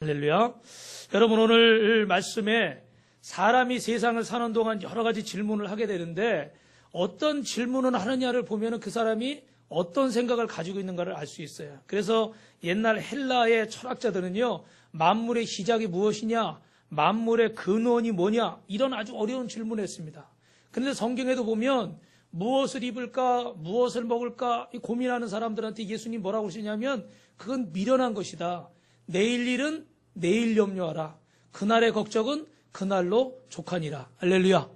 할렐루야. 여러분, 오늘 말씀에 사람이 세상을 사는 동안 여러 가지 질문을 하게 되는데 어떤 질문을 하느냐를 보면 그 사람이 어떤 생각을 가지고 있는가를 알 수 있어요. 그래서 옛날 헬라의 철학자들은요, 만물의 시작이 무엇이냐, 만물의 근원이 뭐냐, 이런 아주 어려운 질문을 했습니다. 그런데 성경에도 보면 무엇을 입을까, 무엇을 먹을까 고민하는 사람들한테 예수님 뭐라고 하시냐면 그건 미련한 것이다. 내일 일은 내일 염려하라. 그날의 걱정은 그날로 족하니라. 할렐루야.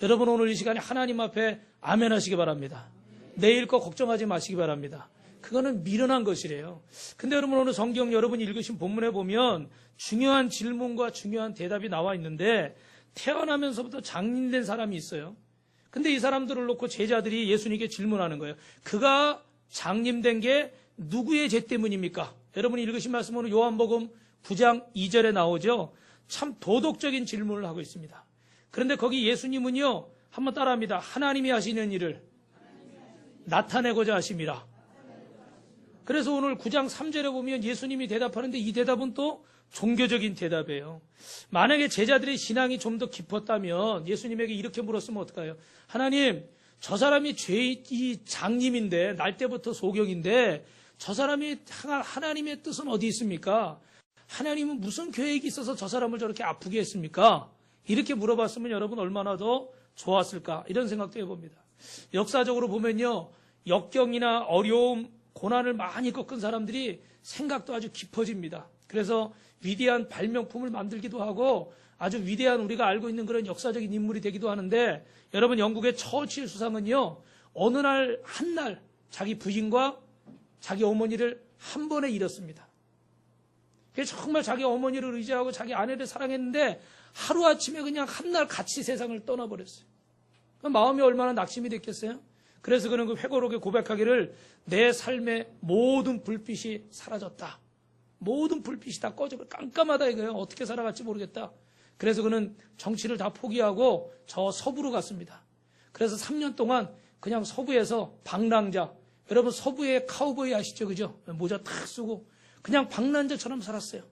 여러분, 오늘 이 시간에 하나님 앞에 아멘 하시기 바랍니다. 내일 거 걱정하지 마시기 바랍니다. 그거는 미련한 것이래요. 근데 여러분, 오늘 성경 여러분이 읽으신 본문에 보면 중요한 질문과 중요한 대답이 나와 있는데 태어나면서부터 장님된 사람이 있어요. 근데 이 사람들을 놓고 제자들이 예수님께 질문하는 거예요. 그가 장님된 게 누구의 죄 때문입니까? 여러분이 읽으신 말씀은 요한복음 9장 2절에 나오죠. 참 도덕적인 질문을 하고 있습니다. 그런데 거기 예수님은요, 한번 따라합니다. 하나님이 하시는 일을 나타내고자 하심이라. 그래서 오늘 9장 3절에 보면 예수님이 대답하는데 이 대답은 또 종교적인 대답이에요. 만약에 제자들의 신앙이 좀 더 깊었다면 예수님에게 이렇게 물었으면 어떨까요? 하나님, 저 사람이 죄의 장님인데 날 때부터 소경인데 저 사람이 하나님의 뜻은 어디 있습니까? 하나님은 무슨 계획이 있어서 저 사람을 저렇게 아프게 했습니까? 이렇게 물어봤으면 여러분 얼마나 더 좋았을까? 이런 생각도 해봅니다. 역사적으로 보면요, 역경이나 어려움, 고난을 많이 겪은 사람들이 생각도 아주 깊어집니다. 그래서 위대한 발명품을 만들기도 하고 아주 위대한 우리가 알고 있는 그런 역사적인 인물이 되기도 하는데, 여러분, 영국의 처칠 수상은요, 어느 날 한날 자기 부인과 자기 어머니를 한 번에 잃었습니다. 정말 자기 어머니를 의지하고 자기 아내를 사랑했는데 하루아침에 그냥 한날 같이 세상을 떠나버렸어요. 마음이 얼마나 낙심이 됐겠어요? 그래서 그는 그 회고록에 고백하기를 내 삶의 모든 불빛이 사라졌다. 모든 불빛이 다 꺼져버려. 깜깜하다 이거예요. 어떻게 살아갈지 모르겠다. 그래서 그는 정치를 다 포기하고 저 서부로 갔습니다. 그래서 3년 동안 그냥 서부에서 방랑자, 여러분 서부의 카우보이 아시죠? 그죠? 모자 탁 쓰고 그냥 방랑자처럼 살았어요.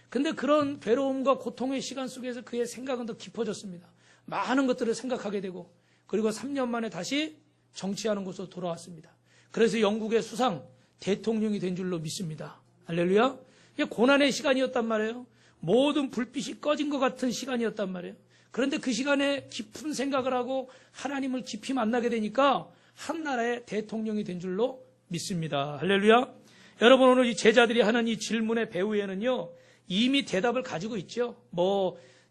근데 그런 괴로움과 고통의 시간 속에서 그의 생각은 더 깊어졌습니다. 많은 것들을 생각하게 되고, 그리고 3년 만에 다시 정치하는 곳으로 돌아왔습니다. 그래서 영국의 수상 대통령이 된 줄로 믿습니다. 할렐루야. 이게 고난의 시간이었단 말이에요. 모든 불빛이 꺼진 것 같은 시간이었단 말이에요. 그런데 그 시간에 깊은 생각을 하고 하나님을 깊이 만나게 되니까 한 나라의 대통령이 된 줄로 믿습니다. 할렐루야. 여러분, 오늘 이 제자들이 하는 이 질문의 배후에는요, 이미 대답을 가지고 있죠.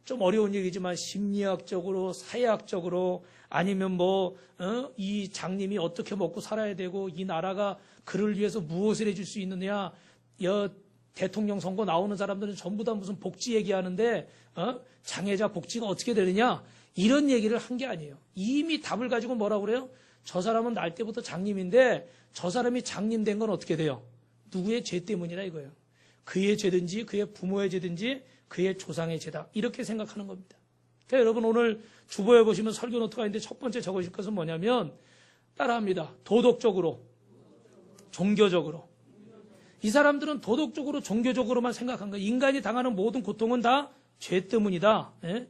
좀 어려운 얘기지만 심리학적으로, 사회학적으로, 아니면 이 장님이 어떻게 먹고 살아야 되고 이 나라가 그를 위해서 무엇을 해줄 수 있느냐. 대통령 선거 나오는 사람들은 전부 다 무슨 복지 얘기하는데 장애자 복지가 어떻게 되느냐, 이런 얘기를 한 게 아니에요. 이미 답을 가지고 뭐라고 그래요? 저 사람은 날 때부터 장님인데 저 사람이 장님 된 건 어떻게 돼요? 누구의 죄 때문이라 이거예요. 그의 죄든지 그의 부모의 죄든지 그의 조상의 죄다, 이렇게 생각하는 겁니다. 그러니까 여러분, 오늘 주보에 보시면 설교 노트가 있는데 첫 번째 적으실 것은 뭐냐면, 따라합니다. 도덕적으로, 종교적으로. 이 사람들은 도덕적으로, 종교적으로만 생각한 거예요. 인간이 당하는 모든 고통은 다 죄 때문이다. 예?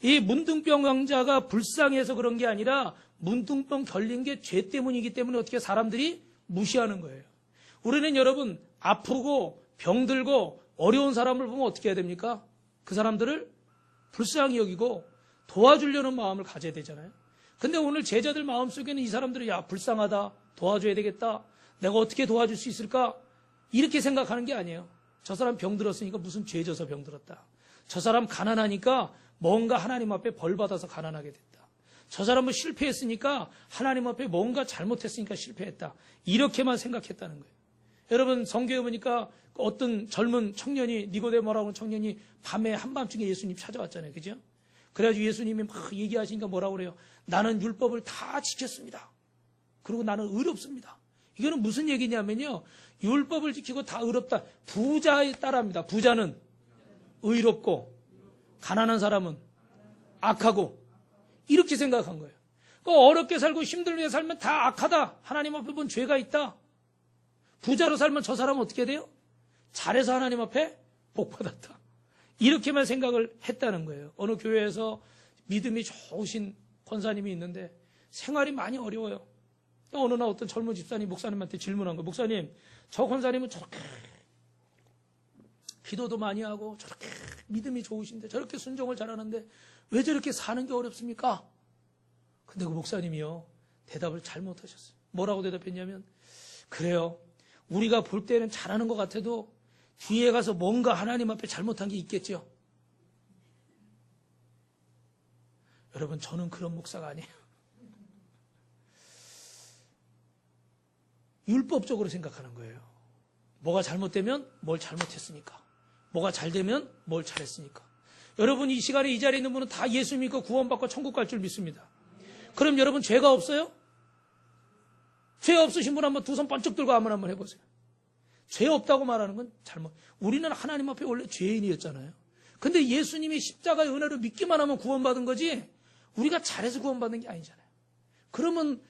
이 문둥병 환자가 불쌍해서 그런 게 아니라 문둥병 걸린 게 죄 때문이기 때문에 어떻게 사람들이 무시하는 거예요. 우리는 여러분, 아프고 병들고 어려운 사람을 보면 어떻게 해야 됩니까? 그 사람들을 불쌍히 여기고 도와주려는 마음을 가져야 되잖아요. 근데 오늘 제자들 마음속에는 이 사람들이 불쌍하다, 도와줘야 되겠다, 내가 어떻게 도와줄 수 있을까, 이렇게 생각하는 게 아니에요. 저 사람 병들었으니까 무슨 죄 져서 병들었다. 저 사람 가난하니까 뭔가 하나님 앞에 벌 받아서 가난하게 됐다. 저 사람은 실패했으니까 하나님 앞에 뭔가 잘못했으니까 실패했다. 이렇게만 생각했다는 거예요. 여러분, 성경에 보니까 어떤 젊은 청년이, 니고데모라고 하는 청년이 밤에 한밤중에 예수님 찾아왔잖아요. 그죠? 그래가지고 예수님이 막 얘기하시니까 뭐라고 그래요? 나는 율법을 다 지켰습니다. 그리고 나는 의롭습니다. 이거는 무슨 얘기냐면요, 율법을 지키고 다 의롭다. 부자에 따라합니다. 부자는 의롭고 가난한 사람은 악하고, 이렇게 생각한 거예요. 어렵게 살고 힘들게 살면 다 악하다. 하나님 앞에 본 죄가 있다. 부자로 살면 저 사람은 어떻게 돼요? 잘해서 하나님 앞에 복 받았다. 이렇게만 생각을 했다는 거예요. 어느 교회에서 믿음이 좋으신 권사님이 있는데 생활이 많이 어려워요. 어느 날 어떤 젊은 집사님 목사님한테 질문한 거예요. 목사님, 저 권사님은 저렇게 기도도 많이 하고 저렇게 믿음이 좋으신데 저렇게 순종을 잘하는데 왜 저렇게 사는 게 어렵습니까? 근데 그 목사님이요, 대답을 잘못하셨어요. 뭐라고 대답했냐면, 그래요, 우리가 볼 때는 잘하는 것 같아도 뒤에 가서 뭔가 하나님 앞에 잘못한 게 있겠죠. 여러분, 저는 그런 목사가 아니에요. 율법적으로 생각하는 거예요. 뭐가 잘못되면 뭘 잘못했으니까, 뭐가 잘되면 뭘 잘했으니까. 여러분, 이 시간에 이 자리에 있는 분은 다 예수 믿고 구원받고 천국 갈 줄 믿습니다. 그럼 여러분, 죄가 없어요? 죄 없으신 분 한번 두 손 번쩍 들고 한번 해보세요. 죄 없다고 말하는 건 잘못. 우리는 하나님 앞에 원래 죄인이었잖아요. 근데 예수님이 십자가의 은혜로 믿기만 하면 구원받은 거지, 우리가 잘해서 구원받는 게 아니잖아요. 그러면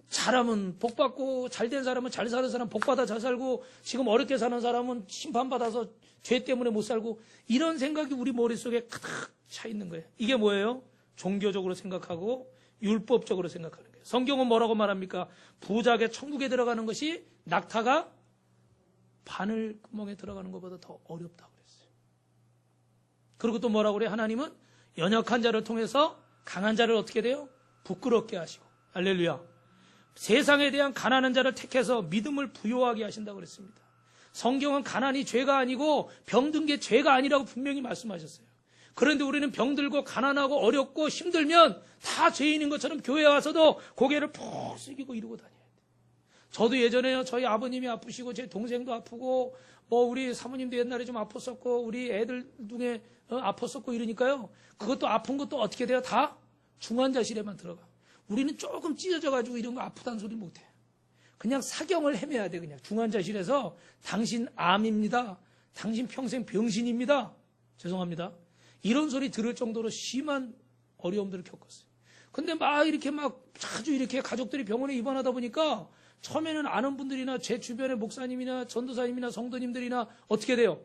잘하면 복받고, 잘된 사람은 잘 사는 사람 복받아 잘 살고, 지금 어렵게 사는 사람은 심판받아서 죄 때문에 못 살고, 이런 생각이 우리 머릿속에 가득 차 있는 거예요. 이게 뭐예요? 종교적으로 생각하고 율법적으로 생각하는 거예요. 성경은 뭐라고 말합니까? 부자가 천국에 들어가는 것이 낙타가 바늘구멍에 들어가는 것보다 더 어렵다고 그랬어요. 그리고 또 뭐라고 그래요? 하나님은 연약한 자를 통해서 강한 자를 어떻게 돼요? 부끄럽게 하시고. 할렐루야. 세상에 대한 가난한 자를 택해서 믿음을 부여하게 하신다고 그랬습니다. 성경은 가난이 죄가 아니고 병든 게 죄가 아니라고 분명히 말씀하셨어요. 그런데 우리는 병들고 가난하고 어렵고 힘들면 다 죄인인 것처럼 교회에 와서도 고개를 푹 숙이고 이러고 다녀야 돼요. 저도 예전에요, 저희 아버님이 아프시고 제 동생도 아프고 우리 사모님도 옛날에 좀 아팠었고 우리 애들 중에 아팠었고 이러니까요, 그것도 아픈 것도 어떻게 돼요? 다 중환자실에만 들어가. 우리는 조금 찢어져가지고 이런 거 아프다는 소리 못해. 그냥 사경을 헤매야 돼. 그냥 중환자실에서 당신 암입니다, 당신 평생 병신입니다, 죄송합니다, 이런 소리 들을 정도로 심한 어려움들을 겪었어요. 근데 이렇게 자주 이렇게 가족들이 병원에 입원하다 보니까 처음에는 아는 분들이나 제 주변의 목사님이나 전도사님이나 성도님들이나 어떻게 돼요?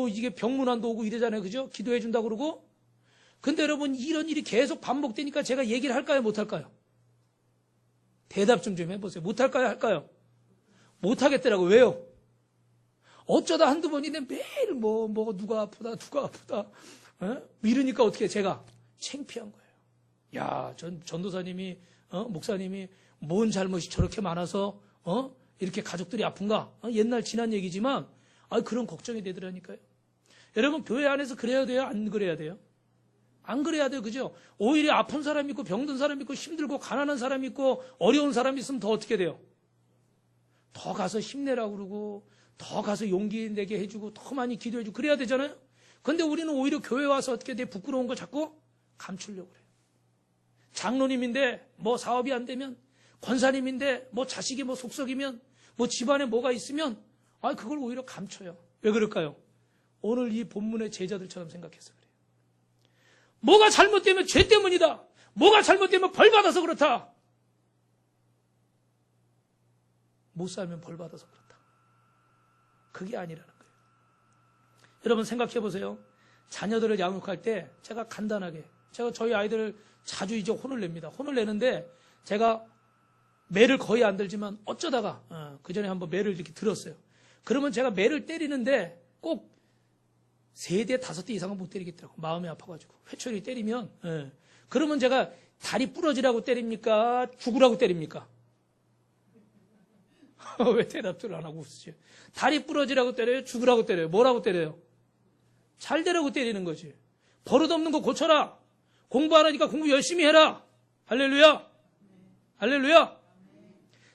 이게 병문안도 오고 이러잖아요. 그죠? 기도해 준다고 그러고. 근데 여러분, 이런 일이 계속 반복되니까 제가 얘기를 할까요? 못 할까요? 대답 좀 해보세요. 못 할까요? 할까요? 못 하겠더라고요. 왜요? 어쩌다 한두 번인데 매일 누가 아프다, 누가 아프다. 이러니까 어떻게 제가 창피한 거예요. 야, 전도사님이, 목사님이 뭔 잘못이 저렇게 많아서, 이렇게 가족들이 아픈가? 옛날 지난 얘기지만, 그런 걱정이 되더라니까요. 여러분, 교회 안에서 그래야 돼요? 안 그래야 돼요? 안 그래야 돼요. 그죠? 오히려 아픈 사람 있고, 병든 사람 있고, 힘들고, 가난한 사람 있고, 어려운 사람 있으면 더 어떻게 돼요? 더 가서 힘내라고 그러고, 더 가서 용기 내게 해주고, 더 많이 기도해주고, 그래야 되잖아요? 근데 우리는 오히려 교회 와서 어떻게 돼? 부끄러운 거 자꾸 감추려고 그래요. 장로님인데 사업이 안 되면, 권사님인데 자식이 속썩이면, 집안에 뭐가 있으면 그걸 오히려 감춰요. 왜 그럴까요? 오늘 이 본문의 제자들처럼 생각해서 그래요. 뭐가 잘못되면 죄 때문이다. 뭐가 잘못되면 벌 받아서 그렇다. 못 살면 벌 받아서 그렇다. 그게 아니라는 거예요. 여러분, 생각해 보세요. 자녀들을 양육할 때 제가 간단하게, 제가 저희 아이들을 자주 이제 혼을 냅니다. 혼을 내는데 제가 매를 거의 안 들지만 어쩌다가 그 전에 한번 매를 이렇게 들었어요. 그러면 제가 매를 때리는데 꼭 3대, 5대 이상은 못 때리겠더라고. 마음이 아파가지고. 회초리 때리면, 그러면 제가 다리 부러지라고 때립니까? 죽으라고 때립니까? 왜 대답을 안 하고 웃으세요? 다리 부러지라고 때려요? 죽으라고 때려요? 뭐라고 때려요? 잘 되라고 때리는 거지. 버릇없는 거 고쳐라. 공부 안 하니까 공부 열심히 해라. 할렐루야. 할렐루야.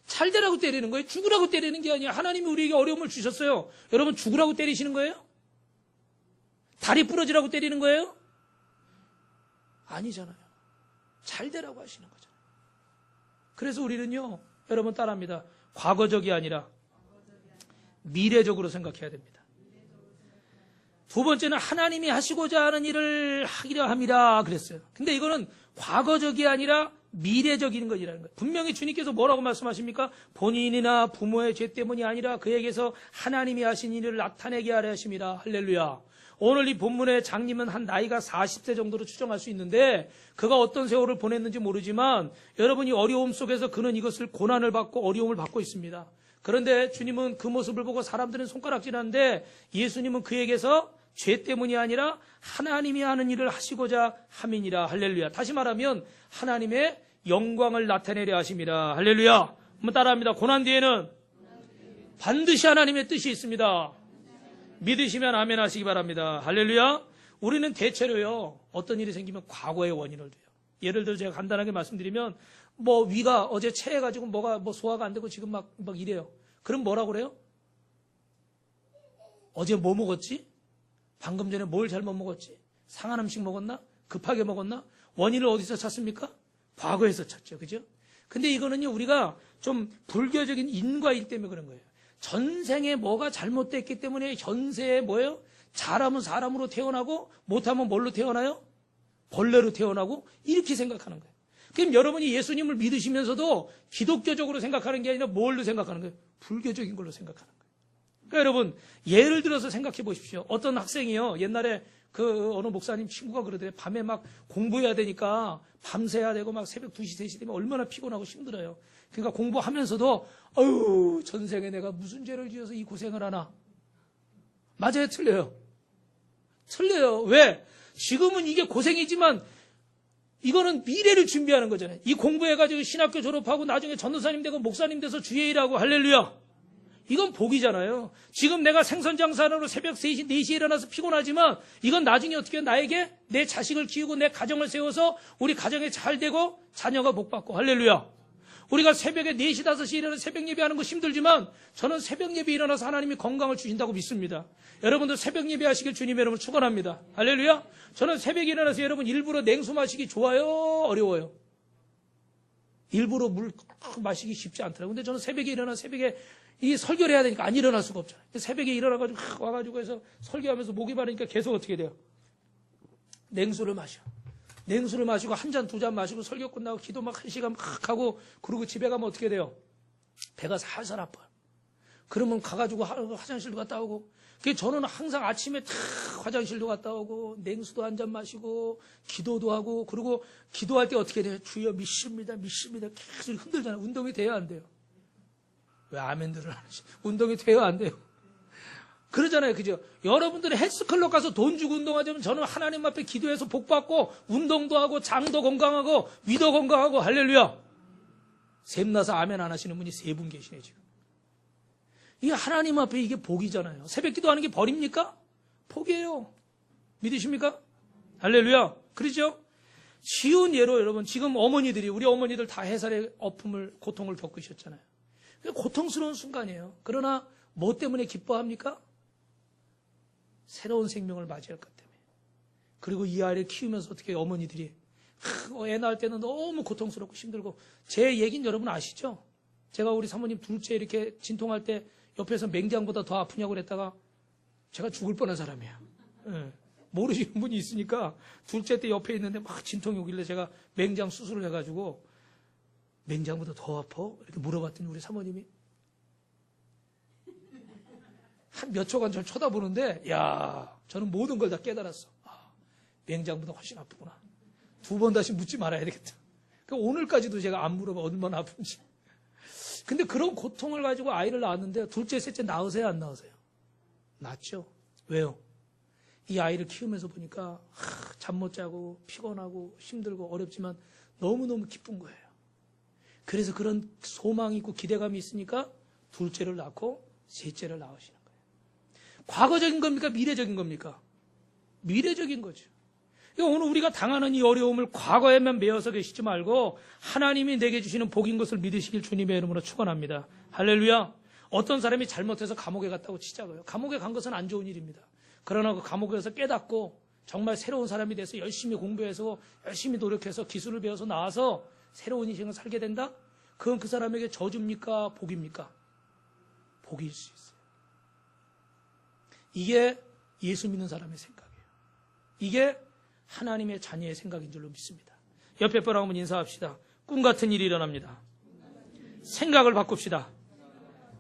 잘 되라고 때리는 거예요. 죽으라고 때리는 게 아니야. 하나님이 우리에게 어려움을 주셨어요. 여러분, 죽으라고 때리시는 거예요? 다리 부러지라고 때리는 거예요? 아니잖아요. 잘 되라고 하시는 거잖아요. 그래서 우리는요, 여러분 따라합니다. 과거적이 아니라 미래적으로 생각해야 됩니다. 두 번째는 하나님이 하시고자 하는 일을 하기려 함이라 그랬어요. 근데 이거는 과거적이 아니라 미래적인 것이라는 거예요. 분명히 주님께서 뭐라고 말씀하십니까? 본인이나 부모의 죄 때문이 아니라 그에게서 하나님이 하신 일을 나타내게 하려 하심이라. 할렐루야. 오늘 이 본문의 장님은 한 나이가 40세 정도로 추정할 수 있는데 그가 어떤 세월을 보냈는지 모르지만 여러분이 어려움 속에서 그는 이것을 고난을 받고 어려움을 받고 있습니다. 그런데 주님은 그 모습을 보고 사람들은 손가락질하는데 예수님은 그에게서 죄 때문이 아니라 하나님이 하는 일을 하시고자 함이니라. 할렐루야. 다시 말하면 하나님의 영광을 나타내려 하심이라. 할렐루야. 한번 따라합니다. 고난 뒤에는 반드시 하나님의 뜻이 있습니다. 믿으시면 아멘 하시기 바랍니다. 할렐루야. 우리는 대체로요, 어떤 일이 생기면 과거의 원인을 둬요. 예를 들어 제가 간단하게 말씀드리면 위가 어제 체해가지고 소화가 안 되고 지금 막 이래요. 그럼 뭐라고 그래요? 어제 뭐 먹었지? 방금 전에 뭘 잘못 먹었지? 상한 음식 먹었나? 급하게 먹었나? 원인을 어디서 찾습니까? 과거에서 찾죠. 그죠? 근데 이거는요, 우리가 좀 불교적인 인과일 때문에 그런 거예요. 전생에 뭐가 잘못됐기 때문에 현세에 뭐예요? 잘하면 사람으로 태어나고 못하면 뭘로 태어나요? 벌레로 태어나고 이렇게 생각하는 거예요. 그럼 여러분이 예수님을 믿으시면서도 기독교적으로 생각하는 게 아니라 뭘로 생각하는 거예요? 불교적인 걸로 생각하는 거예요. 그러니까 여러분 예를 들어서 생각해 보십시오. 어떤 학생이요, 옛날에 어느 목사님 친구가 그러더래요. 밤에 막 공부해야 되니까 밤새야 되고 막 새벽 2시, 3시 되면 얼마나 피곤하고 힘들어요. 그러니까 공부하면서도 전생에 내가 무슨 죄를 지어서 이 고생을 하나. 맞아요? 틀려요? 틀려요. 왜? 지금은 이게 고생이지만 이거는 미래를 준비하는 거잖아요. 이 공부해가지고 신학교 졸업하고 나중에 전도사님 되고 목사님 돼서 주의 일하고 할렐루야. 이건 복이잖아요. 지금 내가 생선장사로 새벽 3시, 4시에 일어나서 피곤하지만 이건 나중에 어떻게 나에게 내 자식을 키우고 내 가정을 세워서 우리 가정에 잘 되고 자녀가 복받고 할렐루야. 우리가 새벽에 4시, 5시에 일어나서 새벽 예배하는 거 힘들지만 저는 새벽 예배 일어나서 하나님이 건강을 주신다고 믿습니다. 여러분도 새벽 예배 하시길 주님의 이름으로 축원합니다. 할렐루야. 저는 새벽에 일어나서 여러분 일부러 냉수 마시기 좋아요? 어려워요? 일부러 물 마시기 쉽지 않더라고요. 근데 저는 새벽에 일어나서 새벽에 이 설교를 해야 되니까 안 일어날 수가 없잖아요. 새벽에 일어나가지고 와가지고 해서 설교하면서 목이 마르니까 계속 어떻게 돼요? 냉수를 마셔. 냉수를 마시고 한 잔, 두 잔 마시고 설교 끝나고 기도 막 1시간 막 하고 그러고 집에 가면 어떻게 돼요? 배가 살살 아파요. 그러면 가가지고 화장실도 갔다 오고. 그래서 저는 항상 아침에 탁 화장실도 갔다 오고 냉수도 한 잔 마시고 기도도 하고 그리고 기도할 때 어떻게 돼요? 주여 믿습니다. 믿습니다. 계속 흔들잖아요. 운동이 돼야 안 돼요? 왜 아멘들을 안 하시? 운동이 돼야 안 돼요? 그러잖아요. 그죠? 여러분들이 헬스클럽 가서 돈 주고 운동하자면 저는 하나님 앞에 기도해서 복받고 운동도 하고 장도 건강하고 위도 건강하고 할렐루야. 샘나서 아멘 안 하시는 분이 3분 계시네 지금. 이게 하나님 앞에 이게 복이잖아요. 새벽 기도하는 게 벌입니까? 복이에요. 믿으십니까? 할렐루야. 그러죠? 쉬운 예로 여러분 지금 우리 어머니들 다 해살의 고통을 겪으셨잖아요. 고통스러운 순간이에요. 그러나 뭐 때문에 기뻐합니까? 새로운 생명을 맞이할 것 때문에. 그리고 이 아이를 키우면서 어떻게 어머니들이 애 낳을 때는 너무 고통스럽고 힘들고 제 얘기는 여러분 아시죠? 제가 우리 사모님 둘째 이렇게 진통할 때 옆에서 맹장보다 더 아프냐고 그랬다가 제가 죽을 뻔한 사람이에요. 네. 모르시는 분이 있으니까 둘째 때 옆에 있는데 막 진통이 오길래 제가 맹장 수술을 해가지고 맹장보다 더 아파? 이렇게 물어봤더니 우리 사모님이 한 몇 초간 저를 쳐다보는데 저는 모든 걸 다 깨달았어. 맹장보다 훨씬 아프구나. 2번 다시 묻지 말아야 되겠다. 그러니까 오늘까지도 제가 안 물어봐 얼마나 아픈지. 근데 그런 고통을 가지고 아이를 낳았는데 둘째, 셋째 낳으세요 안 낳으세요? 낳죠. 왜요? 이 아이를 키우면서 보니까 잠 못 자고 피곤하고 힘들고 어렵지만 너무너무 기쁜 거예요. 그래서 그런 소망이 있고 기대감이 있으니까 둘째를 낳고 셋째를 낳으시는 거예요. 과거적인 겁니까? 미래적인 겁니까? 미래적인 거죠. 그러니까 오늘 우리가 당하는 이 어려움을 과거에만 매어서 계시지 말고 하나님이 내게 주시는 복인 것을 믿으시길 주님의 이름으로 축원합니다. 할렐루야. 어떤 사람이 잘못해서 감옥에 갔다고 치자고요. 감옥에 간 것은 안 좋은 일입니다. 그러나 그 감옥에서 깨닫고 정말 새로운 사람이 돼서 열심히 공부해서 열심히 노력해서 기술을 배워서 나와서 새로운 인생을 살게 된다? 그건 그 사람에게 저주입니까? 복입니까? 복일 수 있어요. 이게 예수 믿는 사람의 생각이에요. 이게 하나님의 자녀의 생각인 줄로 믿습니다. 옆에 분하고 한번 인사합시다. 꿈 같은 일이 일어납니다. 생각을 바꿉시다.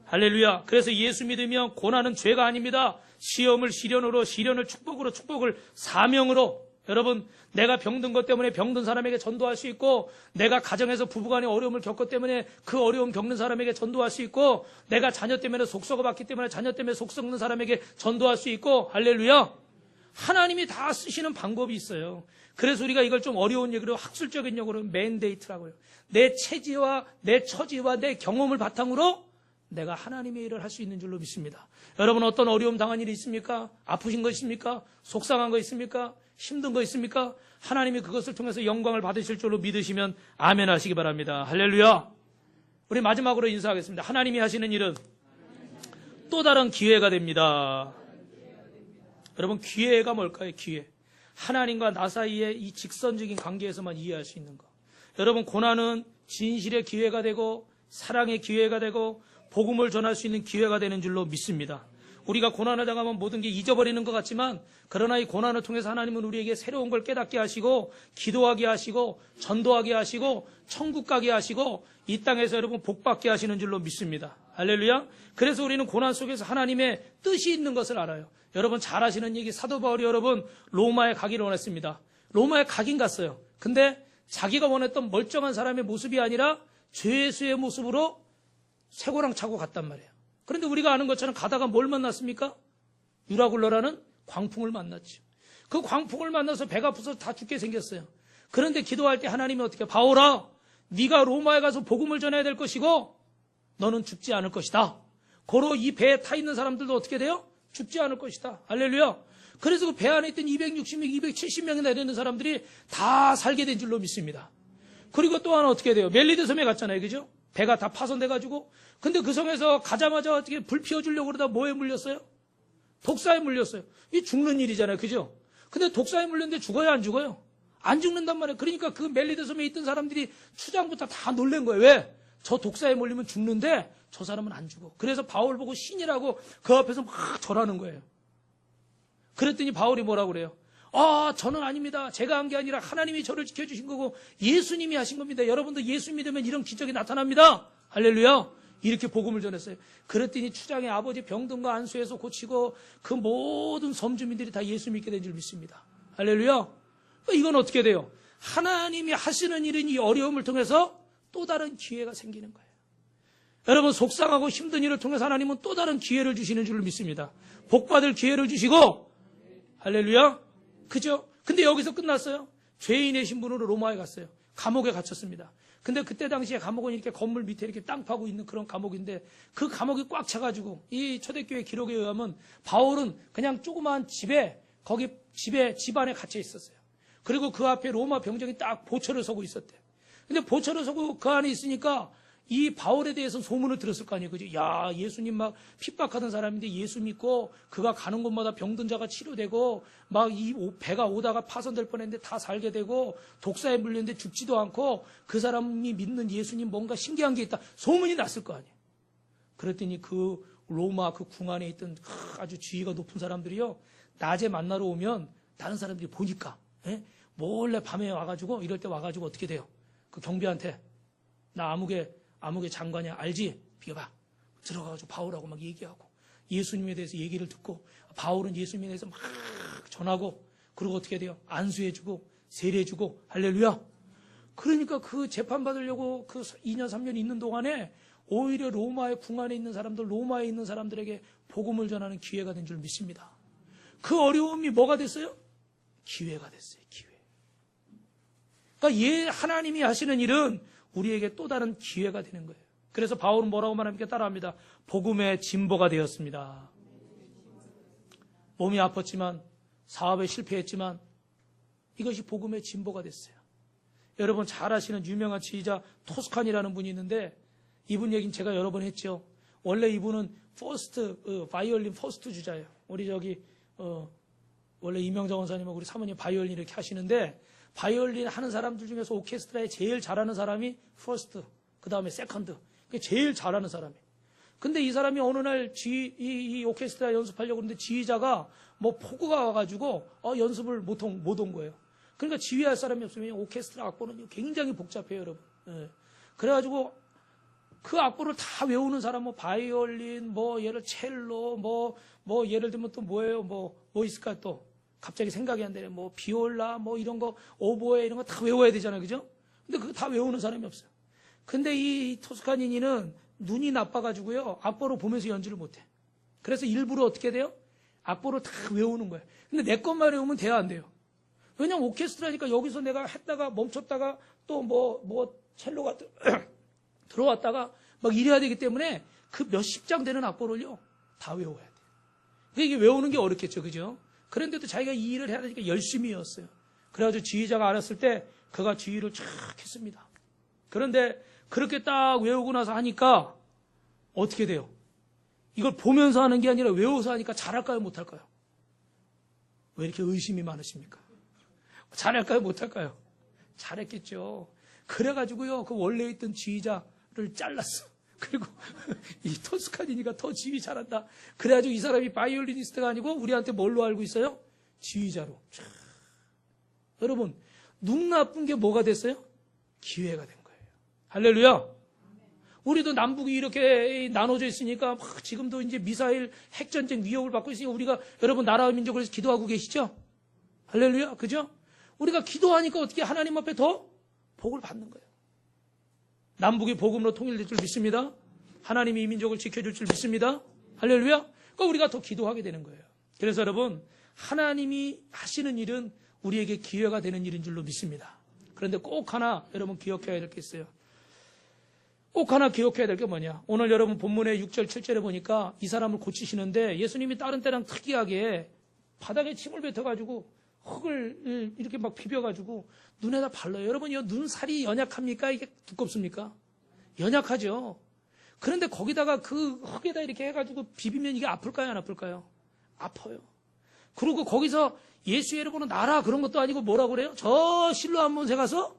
할렐루야. 그래서 예수 믿으면 고난은 죄가 아닙니다. 시험을 시련으로, 시련을 축복으로, 축복을 사명으로. 여러분, 내가 병든 것 때문에 병든 사람에게 전도할 수 있고, 내가 가정에서 부부간의 어려움을 겪었기 때문에 그 어려움 겪는 사람에게 전도할 수 있고, 내가 자녀 때문에 속 썩어봤기 때문에 자녀 때문에 속 썩는 사람에게 전도할 수 있고, 할렐루야. 하나님이 다 쓰시는 방법이 있어요. 그래서 우리가 이걸 좀 어려운 얘기로, 학술적인 용어로 맨데이트라고요. 내 체지와 내 처지와 내 경험을 바탕으로 내가 하나님의 일을 할 수 있는 줄로 믿습니다. 여러분, 어떤 어려움 당한 일이 있습니까? 아프신 거 있습니까? 속상한 거 있습니까? 힘든 거 있습니까? 하나님이 그것을 통해서 영광을 받으실 줄로 믿으시면 아멘 하시기 바랍니다. 할렐루야. 우리 마지막으로 인사하겠습니다. 하나님이 하시는 일은 또 다른 기회가 됩니다. 여러분, 기회가 뭘까요? 기회. 하나님과 나 사이의 이 직선적인 관계에서만 이해할 수 있는 거. 여러분, 고난은 진실의 기회가 되고 사랑의 기회가 되고 복음을 전할 수 있는 기회가 되는 줄로 믿습니다. 우리가 고난을 당하면 모든 게 잊어버리는 것 같지만, 그러나 이 고난을 통해서 하나님은 우리에게 새로운 걸 깨닫게 하시고, 기도하게 하시고, 전도하게 하시고, 천국 가게 하시고, 이 땅에서 여러분 복받게 하시는 줄로 믿습니다. 할렐루야. 그래서 우리는 고난 속에서 하나님의 뜻이 있는 것을 알아요. 여러분 잘 아시는 얘기, 사도 바울이 여러분 로마에 가기를 원했습니다. 로마에 가긴 갔어요. 근데 자기가 원했던 멀쩡한 사람의 모습이 아니라 죄수의 모습으로 쇠고랑 차고 갔단 말이에요. 그런데 우리가 아는 것처럼 가다가 뭘 만났습니까? 유라굴로라는 광풍을 만났죠. 그 광풍을 만나서 배가 부서서 다 죽게 생겼어요. 그런데 기도할 때 하나님이 어떻게, 바울아, 네가 로마에 가서 복음을 전해야 될 것이고 너는 죽지 않을 것이다. 고로 이 배에 타 있는 사람들도 어떻게 돼요? 죽지 않을 것이다. 할렐루야. 그래서 그 배 안에 있던 260명, 270명이나 되는 사람들이 다 살게 된 줄로 믿습니다. 그리고 또 하나 어떻게 돼요? 멜리드 섬에 갔잖아요. 그죠? 배가 다 파손돼가지고. 근데 그 섬에서 가자마자 어떻게 불 피워주려고 그러다 뭐에 물렸어요? 독사에 물렸어요. 이게 죽는 일이잖아요. 그죠? 근데 독사에 물렸는데 죽어요? 안 죽어요? 안 죽는단 말이에요. 그러니까 그 멜리드 섬에 있던 사람들이 추장부터 다 놀란 거예요. 왜? 저 독사에 물리면 죽는데 저 사람은 안 죽어. 그래서 바울 보고 신이라고 그 앞에서 막 절하는 거예요. 그랬더니 바울이 뭐라고 그래요? 저는 아닙니다. 제가 한 게 아니라 하나님이 저를 지켜주신 거고 예수님이 하신 겁니다. 여러분도 예수 믿으면 이런 기적이 나타납니다. 할렐루야. 이렇게 복음을 전했어요. 그랬더니 추장의 아버지 병든 거 안수해서 고치고 그 모든 섬 주민들이 다 예수 믿게 된 줄 믿습니다. 할렐루야. 이건 어떻게 돼요? 하나님이 하시는 일은 이 어려움을 통해서 또 다른 기회가 생기는 거예요. 여러분, 속상하고 힘든 일을 통해서 하나님은 또 다른 기회를 주시는 줄 믿습니다. 복받을 기회를 주시고, 할렐루야. 그죠? 근데 여기서 끝났어요. 죄인의 신분으로 로마에 갔어요. 감옥에 갇혔습니다. 근데 그때 당시에 감옥은 이렇게 건물 밑에 이렇게 땅 파고 있는 그런 감옥인데, 그 감옥이 꽉 차가지고 이 초대교회 기록에 의하면 바울은 그냥 조그마한 집에, 거기 집 안에 갇혀 있었어요. 그리고 그 앞에 로마 병정이 딱 보초를 서고 있었대요. 근데 보초를 서고 그 안에 있으니까 이 바울에 대해서 소문을 들었을 거 아니에요. 그죠? 야, 예수님 막 핍박하던 사람인데 예수 믿고 그가 가는 곳마다 병든 자가 치료되고 막 이 배가 오다가 파손될 뻔했는데 다 살게 되고 독사에 물렸는데 죽지도 않고 그 사람이 믿는 예수님 뭔가 신기한 게 있다. 소문이 났을 거 아니에요. 그랬더니 그 로마 그 궁 안에 있던 아주 지위가 높은 사람들이요. 낮에 만나러 오면 다른 사람들이 보니까 몰래 밤에 와가지고 이럴 때 와가지고 어떻게 돼요? 그 경비한테 나 아무개 장관이야 알지? 비켜봐. 들어가가지고 바울하고 막 얘기하고 예수님에 대해서 얘기를 듣고 바울은 예수님에 대해서 막 전하고 그리고 어떻게 돼요? 안수해주고 세례해주고 할렐루야. 그러니까 그 재판받으려고 그 2년 3년 있는 동안에 오히려 로마의 궁 안에 있는 사람들, 로마에 있는 사람들에게 복음을 전하는 기회가 된 줄 믿습니다. 그 어려움이 뭐가 됐어요? 기회가 됐어요. 기회. 그러니까 하나님이 하시는 일은 우리에게 또 다른 기회가 되는 거예요. 그래서 바울은 뭐라고 말합니까? 따라합니다. 복음의 진보가 되었습니다. 몸이 아팠지만 사업에 실패했지만 이것이 복음의 진보가 됐어요. 여러분 잘 아시는 유명한 지휘자 토스칸이라는 분이 있는데 이분 얘기는 제가 여러 번 했죠. 원래 이분은 바이올린 퍼스트 주자예요. 우리 원래 이명정 원사님하고 우리 사모님 바이올린 이렇게 하시는데 바이올린 하는 사람들 중에서 오케스트라에 제일 잘하는 사람이 퍼스트, 그 다음에 세컨드. 제일 잘하는 사람이에요. 근데 이 사람이 어느 날 이 오케스트라 연습하려고 그러는데 지휘자가 뭐 폭우가 와가지고 연습을 못 온 거예요. 그러니까 지휘할 사람이 없으면 오케스트라 악보는 굉장히 복잡해요, 여러분. 그래가지고 그 악보를 다 외우는 사람, 뭐, 바이올린, 뭐, 첼로, 예를 들면 또 뭐예요? 뭐 있을까 또? 갑자기 생각이 안 되네. 뭐, 비올라, 뭐, 이런 거, 오보에 이런 거 다 외워야 되잖아요. 그죠? 근데 그거 다 외우는 사람이 없어요. 근데 이 토스카니니는 눈이 나빠가지고요. 악보를 보면서 연주를 못해. 그래서 일부러 어떻게 돼요? 악보를 다 외우는 거예요. 근데 내 것만 외우면 돼야 안 돼요. 왜냐면 오케스트라니까 여기서 내가 했다가 멈췄다가 또 첼로가 들어왔다가 막 이래야 되기 때문에 그 몇십 장 되는 악보를요, 다 외워야 돼요. 이게 외우는 게 어렵겠죠. 그죠? 그런데도 자기가 이 일을 해야 되니까 열심히 외웠어요. 그래가지고 지휘자가 알았을 때 그가 지휘를 쫙 했습니다. 그런데 그렇게 딱 외우고 나서 하니까 어떻게 돼요? 이걸 보면서 하는 게 아니라 외워서 하니까 잘할까요? 못할까요? 왜 이렇게 의심이 많으십니까? 잘할까요? 못할까요? 잘했겠죠. 그래가지고요, 그 원래 있던 지휘자를 잘랐어. 그리고 이 토스카니니가 더 지휘 잘한다. 그래가지고 이 사람이 바이올리니스트가 아니고 우리한테 뭘로 알고 있어요? 지휘자로. 여러분, 눈 나쁜 게 뭐가 됐어요? 기회가 된 거예요. 할렐루야. 우리도 남북이 이렇게 나눠져 있으니까 막 지금도 이제 미사일 핵전쟁 위협을 받고 있으니까 우리가 여러분 나라와 민족을 위해서 기도하고 계시죠? 할렐루야. 그죠? 우리가 기도하니까 어떻게 하나님 앞에 더 복을 받는 거예요. 남북이 복음으로 통일될 줄 믿습니다. 하나님이 이 민족을 지켜줄 줄 믿습니다. 할렐루야. 그러니까 우리가 더 기도하게 되는 거예요. 그래서 여러분, 하나님이 하시는 일은 우리에게 기회가 되는 일인 줄로 믿습니다. 그런데 꼭 하나 여러분 기억해야 될 게 있어요. 꼭 하나 기억해야 될 게 뭐냐. 오늘 여러분 본문의 6절 7절에 보니까 이 사람을 고치시는데 예수님이 다른 때랑 특이하게 바닥에 침을 뱉어가지고 흙을 이렇게 막 비벼가지고 눈에다 발라요. 여러분, 이 눈살이 연약합니까? 이게 두껍습니까? 연약하죠. 그런데 거기다가 그 흙에다 이렇게 해가지고 비비면 이게 아플까요? 안 아플까요? 아파요. 그리고 거기서 예수 여러분은 나라 그런 것도 아니고 뭐라고 그래요? 저 실로암 문세 가서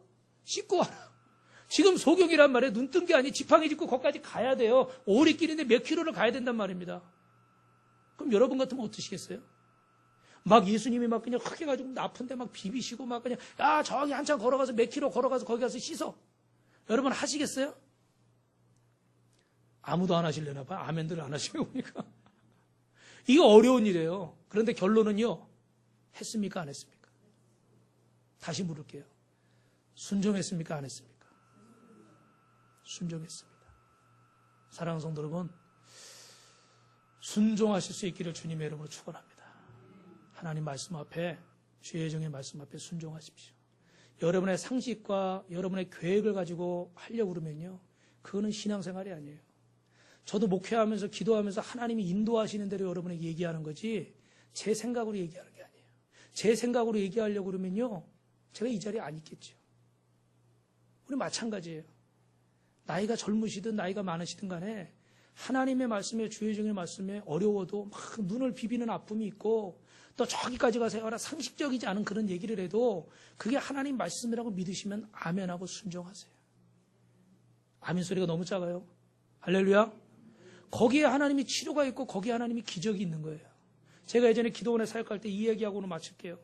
씻고 와라. 지금 소경이란 말이에요. 눈 뜬 게 아니 지팡이 짚고 거기까지 가야 돼요. 오리길인데 몇 킬로를 가야 된단 말입니다. 그럼 여러분 같으면 어떠시겠어요? 막 예수님이 막 그냥 크게 가지고 아픈데 막 비비시고 막 그냥 저기 한참 걸어가서 몇 킬로 걸어가서 거기 가서 씻어. 여러분 하시겠어요? 아무도 안 하실려나 봐. 아멘들 안 하시고 보니까. 이거 어려운 일이에요. 그런데 결론은요. 했습니까? 안 했습니까? 다시 물을게요. 순종했습니까? 안 했습니까? 순종했습니다. 사랑하는 성도 여러분, 순종하실 수 있기를 주님의 이름으로 축원합니다. 하나님 말씀 앞에, 주의 정의 말씀 앞에 순종하십시오. 여러분의 상식과 여러분의 계획을 가지고 하려고 그러면요, 그거는 신앙생활이 아니에요. 저도 목회하면서 기도하면서 하나님이 인도하시는 대로 여러분에게 얘기하는 거지 제 생각으로 얘기하는 게 아니에요. 제 생각으로 얘기하려고 그러면요, 제가 이 자리에 안 있겠죠. 우리 마찬가지예요. 나이가 젊으시든 나이가 많으시든 간에 하나님의 말씀에, 주의 종의 말씀에 어려워도 막 눈을 비비는 아픔이 있고 또 저기까지 가서 해라 상식적이지 않은 그런 얘기를 해도 그게 하나님 말씀이라고 믿으시면 아멘하고 순종하세요. 아멘 소리가 너무 작아요. 할렐루야. 거기에 하나님이 치료가 있고 거기에 하나님이 기적이 있는 거예요. 제가 예전에 기도원에 사역할 때 이 얘기하고는 마칠게요.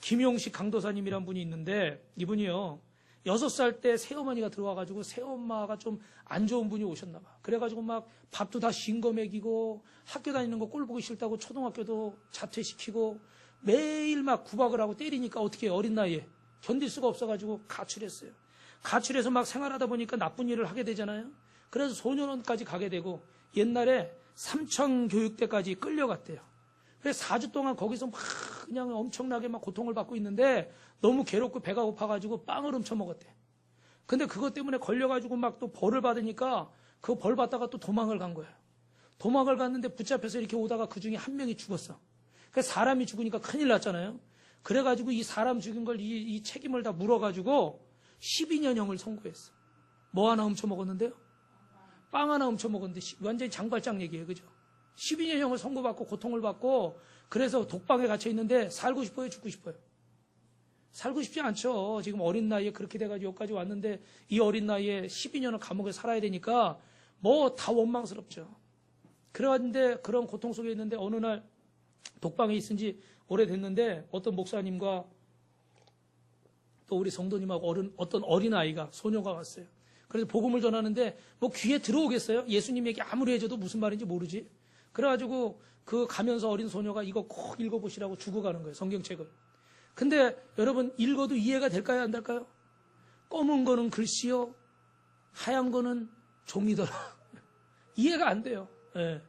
김용식 강도사님이란 분이 있는데 이분이요, 6살 때 새어머니가 들어와가지고 새엄마가 좀 안 좋은 분이 오셨나 봐. 그래가지고 막 밥도 다 싱거 먹이고 학교 다니는 거 꼴 보기 싫다고 초등학교도 자퇴시키고 매일 막 구박을 하고 때리니까 어떻게 해요? 어린 나이에 견딜 수가 없어가지고 가출했어요. 가출해서 막 생활하다 보니까 나쁜 일을 하게 되잖아요. 그래서 소년원까지 가게 되고 옛날에 삼청교육대까지 끌려갔대요. 그래서 4주 동안 거기서 막 그냥 엄청나게 막 고통을 받고 있는데 너무 괴롭고 배가 고파가지고 빵을 훔쳐 먹었대. 근데 그것 때문에 걸려가지고 막 또 벌을 받으니까 그 벌 받다가 또 도망을 간 거예요. 도망을 갔는데 붙잡혀서 이렇게 오다가 그 중에 한 명이 죽었어. 그래서 사람이 죽으니까 큰일 났잖아요. 그래가지고 이 사람 죽인 걸 이 책임을 다 물어가지고 12년형을 선고했어. 뭐 하나 훔쳐 먹었는데요? 빵 하나 훔쳐 먹었는데 완전히 장발장 얘기예요. 그죠? 12년형을 선고받고 고통을 받고 그래서 독방에 갇혀 있는데 살고 싶어요? 죽고 싶어요? 살고 싶지 않죠. 지금 어린 나이에 그렇게 돼가지고 여기까지 왔는데 이 어린 나이에 12년을 감옥에 살아야 되니까 뭐 다 원망스럽죠. 그러는데 그런 고통 속에 있는데 어느 날 독방에 있은 지 오래됐는데 어떤 목사님과 또 우리 성도님하고 어떤 어린아이가 소녀가 왔어요. 그래서 복음을 전하는데 뭐 귀에 들어오겠어요? 예수님 얘기 아무리 해줘도 무슨 말인지 모르지. 그래가지고 그 가면서 어린 소녀가 이거 꼭 읽어보시라고 주고 가는 거예요. 성경책을. 근데 여러분 읽어도 이해가 될까요? 안 될까요? 검은 거는 글씨요. 하얀 거는 종이더라. 이해가 안 돼요. 예.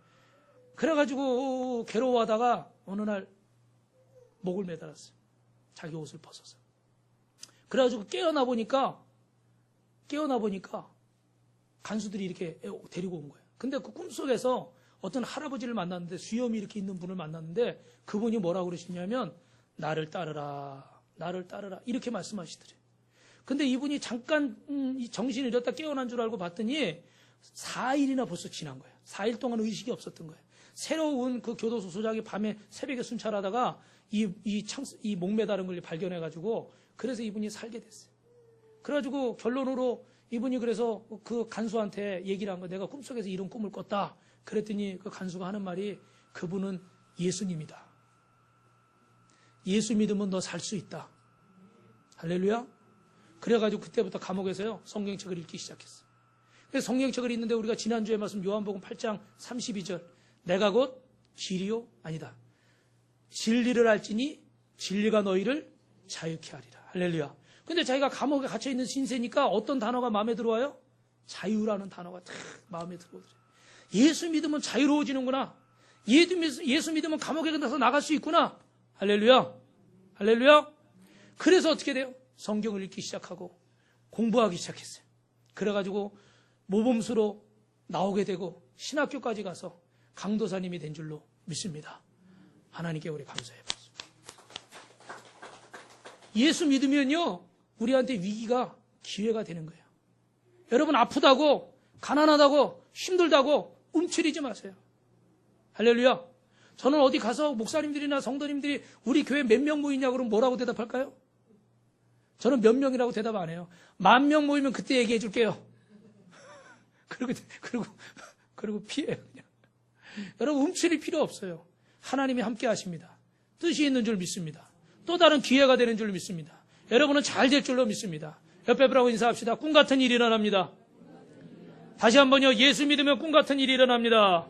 그래가지고 괴로워하다가 어느 날 목을 매달았어요. 자기 옷을 벗어서. 그래가지고 깨어나 보니까 간수들이 이렇게 데리고 온 거예요. 근데 그 꿈속에서 어떤 할아버지를 만났는데 수염이 이렇게 있는 분을 만났는데 그분이 뭐라고 그러시냐면 나를 따르라 이렇게 말씀하시더래요. 근데 이분이 잠깐 정신을 잃었다 깨어난 줄 알고 봤더니 4일이나 벌써 지난 거예요. 4일 동안 의식이 없었던 거예요. 새로운 그 교도소 소장이 밤에 새벽에 순찰하다가 이 목매다른 걸 발견해가지고 그래서 이분이 살게 됐어요. 그래가지고 결론으로 이분이 그래서 그 간수한테 얘기를 한 거예요. 내가 꿈속에서 이런 꿈을 꿨다. 그랬더니 그 간수가 하는 말이 그분은 예수님이다. 예수 믿으면 너 살 수 있다. 할렐루야. 그래가지고 그때부터 감옥에서요 성경책을 읽기 시작했어요. 그래서 성경책을 읽는데 우리가 지난주에 말씀 요한복음 8장 32절 내가 곧 길이요 아니다. 진리를 알지니 진리가 너희를 자유케 하리라. 할렐루야. 근데 자기가 감옥에 갇혀있는 신세니까 어떤 단어가 마음에 들어와요? 자유라는 단어가 탁 마음에 들어오더래요. 예수 믿으면 자유로워지는구나. 예수 믿으면 감옥에 가서 나갈 수 있구나. 할렐루야. 할렐루야. 그래서 어떻게 돼요? 성경을 읽기 시작하고 공부하기 시작했어요. 그래가지고 모범수로 나오게 되고 신학교까지 가서 강도사님이 된 줄로 믿습니다. 하나님께 우리 감사해 보겠습니다. 예수 믿으면요 우리한테 위기가 기회가 되는 거예요. 여러분 아프다고 가난하다고 힘들다고 움츠리지 마세요. 할렐루야. 저는 어디 가서 목사님들이나 성도님들이 우리 교회 몇 명 모이냐고 그러면 뭐라고 대답할까요? 저는 몇 명이라고 대답 안 해요. 10,000명 모이면 그때 얘기해 줄게요. 그리고 피해요. 그냥. 여러분 움츠릴 필요 없어요. 하나님이 함께 하십니다. 뜻이 있는 줄 믿습니다. 또 다른 기회가 되는 줄 믿습니다. 여러분은 잘 될 줄로 믿습니다. 옆에 분하고 인사합시다. 꿈 같은 일이 일어납니다. 다시 한번요. 예수 믿으면 꿈 같은 일이 일어납니다.